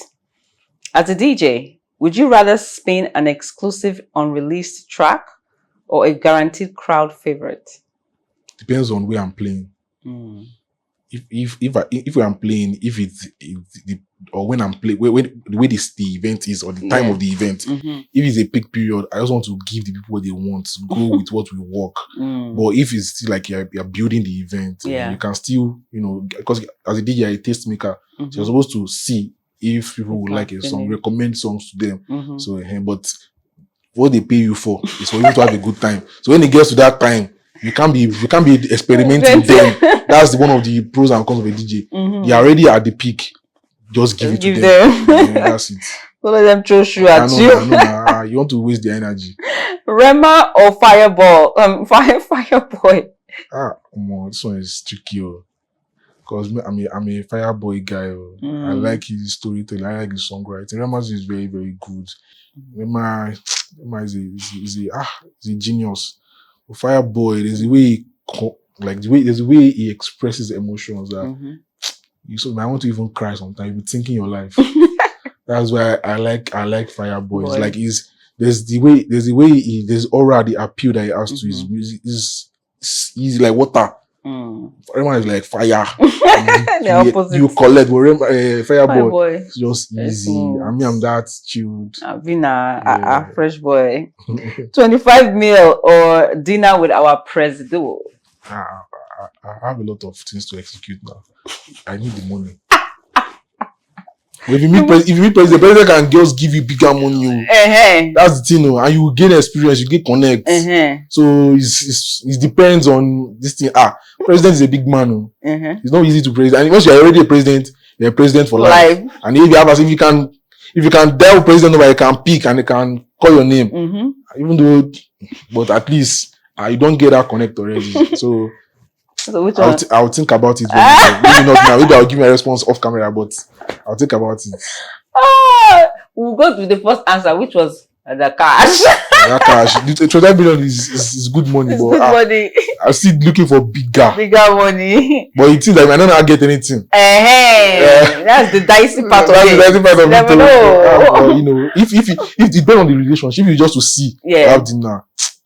As a DJ, would you rather spin an exclusive unreleased track or a guaranteed crowd favorite? Depends on where I'm playing. If I'm playing, or when I'm playing, when the way the event is or the time of the event, if it's a peak period, I just want to give the people what they want, go with what we work. But if it's still like you're building the event, you can still, because as a DJ, you're a tastemaker, so you're supposed to see if people would like a song, recommend songs to them. So, but what they pay you for is for you to have a good time. So when it gets to that time, you can't be experimenting with them. That's one of the pros and cons of a DJ. They're already at the peak. Just give it to them. That's it. Don't let them throw shoe at you. You want to waste their energy. Rema or Fireball? Fireboy. This one is tricky. Because I'm a Fireboy guy. I like his storytelling. I like his songwriting. Rema is very, very good. Rema is a genius. Fireboy, there's a way he expresses emotions that I want to even cry sometimes. You'll be thinking your life. That's why I like Fireboy. It's like there's aura, the appeal that he has to his music. He's like water. Everyone is like fire. You collect, but Fireboy is just easy. I'm that chilled. I've been a fresh boy. 25 mil or dinner with our president. I have a lot of things to execute now. I need the money. If you meet president, the president can just give you bigger money. That's the thing, and you will gain experience, you get connect. So it depends on this thing. President is a big man. It's not easy to president. And once you're already a president, you're a president for life. And if you can dial president number, you can pick and they can call your name. Even though, but at least you don't get that connect already. So which one? I'll think about it. Maybe not now. Maybe I'll give my response off camera, but I'll think about it. We'll go to the first answer, which was the cash. The cash. 25 million is good money, but money. I'm still looking for bigger money. But it seems like I don't know how to get anything. That's the dicey part of it. That's the dicey part of it. If it depends on the relationship, you just to see have dinner.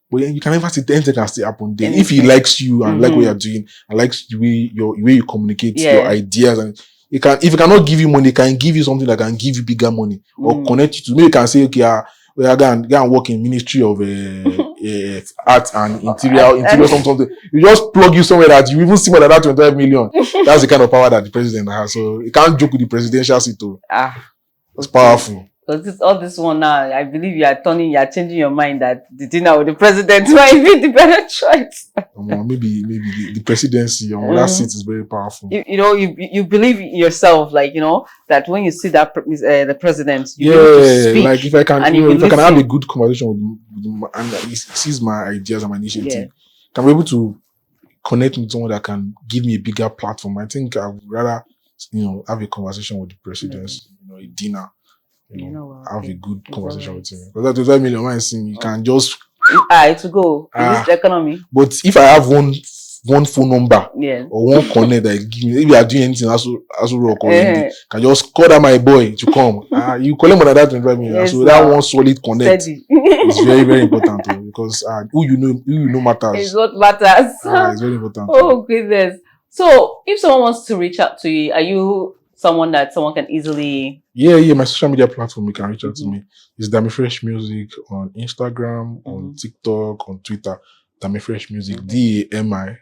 But you can never say anything can still happen. Then if he likes you and like what you're doing and likes the way you communicate your ideas, and if he cannot give you money, he can give you something that can give you bigger money or connect you to. Maybe you can say, okay, we are going to work in Ministry of Art and Interior something. You just plug you somewhere that you even see more than that 25 million. That's the kind of power that the president has. So you can't joke with the presidential seat too. It's powerful. Because all this one now, I believe you are changing your mind that the dinner with the president might be the better choice. Maybe the presidency on that seat is very powerful. You believe in yourself, that when you see that the president, you speak, like if I can have a good conversation with him and he sees my ideas and my initiative, can be able to connect with someone that can give me a bigger platform. I think I would rather, have a conversation with the president, a dinner. Have a good conversation with him. Because that 25 million, you can just to go in this economy. But if I have one one phone number Yes. or one connect that you give me. If you are doing anything, also rock or anything, can just call that my boy to come. You collect more than that 25 minutes. Yes, So that one solid connect Steady. is very, very important too, because who you know matters. It's what matters. It's very important. Oh goodness. So if someone wants to reach out to you, are you someone that someone can easily? Yeah. My social media platform, you can reach out to me. It's Dami Fresh Music on Instagram, on TikTok, on Twitter. Dami Fresh Music, DAMI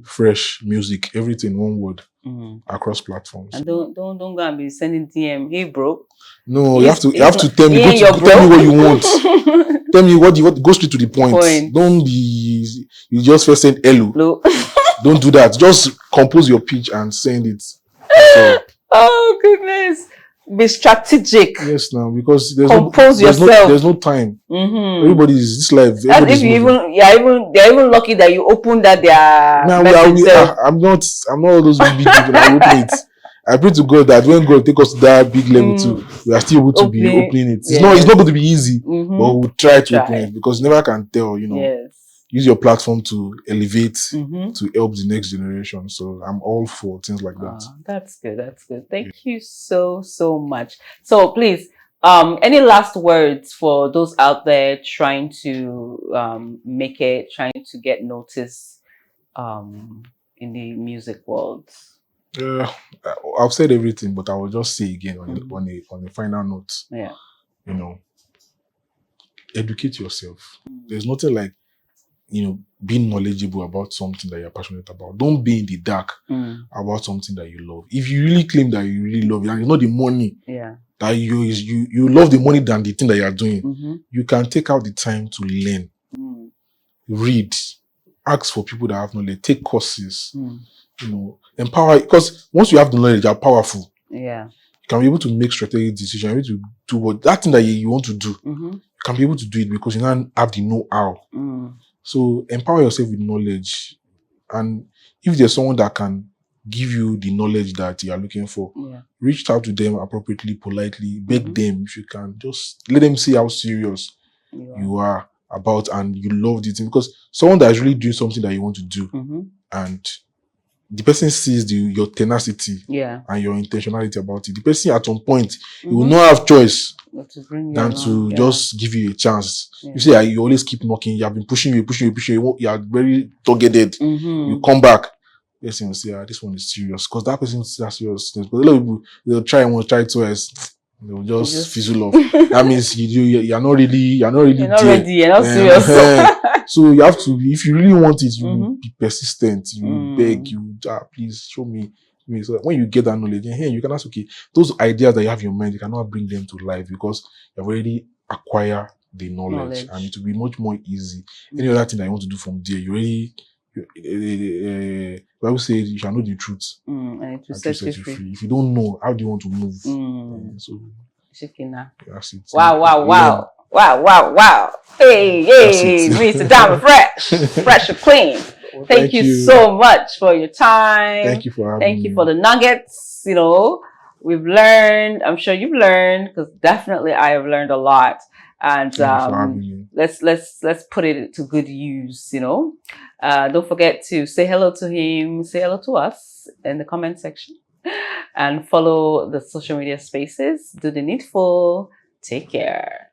Fresh Music, everything one word across platforms. And don't go and be sending DM. Hey, bro. No, you have to tell me. Tell me what you want. Tell me what you want. Go straight to the point. Don't be. You just first send hello. Don't do that. Just compose your pitch and send it. So, oh goodness. Be strategic. Yes, now because there's no time. Everybody is this life. And if you they're even lucky that you open that their message. I'm not all those big people. I open it. I pray to God that when God take us to that big level too, we are still able to be opening it. It's not going to be easy, but we'll try to open it, because you never can tell. Yes. Use your platform to elevate, to help the next generation. So I'm all for things like that. That's good. That's good. Thank you so much. So please, any last words for those out there trying to make it, trying to get noticed in the music world? I've said everything, but I will just say again on a final note. Yeah. Educate yourself. There's nothing like being knowledgeable about something that you're passionate about. Don't be in the dark about something that you love. If you really claim that you really love it, and it's not the money, that you love the money than the thing that you're doing, you can take out the time to learn, read, ask for people that have knowledge, take courses, empower. Because once you have the knowledge, you're powerful. Yeah, you can be able to make strategic decisions. You're able to do what that thing that you want to do. You can be able to do it because you now have the know-how. So empower yourself with knowledge, and if there's someone that can give you the knowledge that you are looking for, reach out to them appropriately, politely, beg them if you can. Just let them see how serious you are about and you love it, because someone that is really doing something that you want to do, and the person sees your tenacity and your intentionality about it. The person at some point, you will not have choice than to just give you a chance. You say you always keep knocking, you have been pushing you, you are very targeted. You come back, yes, you say, this one is serious, because that person is serious. But a lot of people, they'll try once, try twice, they'll just fizzle off. That means you're not ready, you're not serious. So you have to, if you really want it, you be persistent, you beg, please show me. So when you get that knowledge, you can ask, okay, those ideas that you have in your mind, you cannot bring them to life because you've already acquired the knowledge, and it will be much more easy. Any other thing that you want to do from there, you already, Bible says you shall know the truth, and it will set you free. If you don't know, how do you want to move? So that's it. Wow. Hey, Mr. Dami Fresh and clean. Thank you so much for your time. Thank you for having me. Thank you for the nuggets. We've learned. I'm sure you've learned, because definitely I have learned a lot. And let's put it to good use. Don't forget to say hello to him, say hello to us in the comment section, and follow the social media spaces. Do the needful. Take care.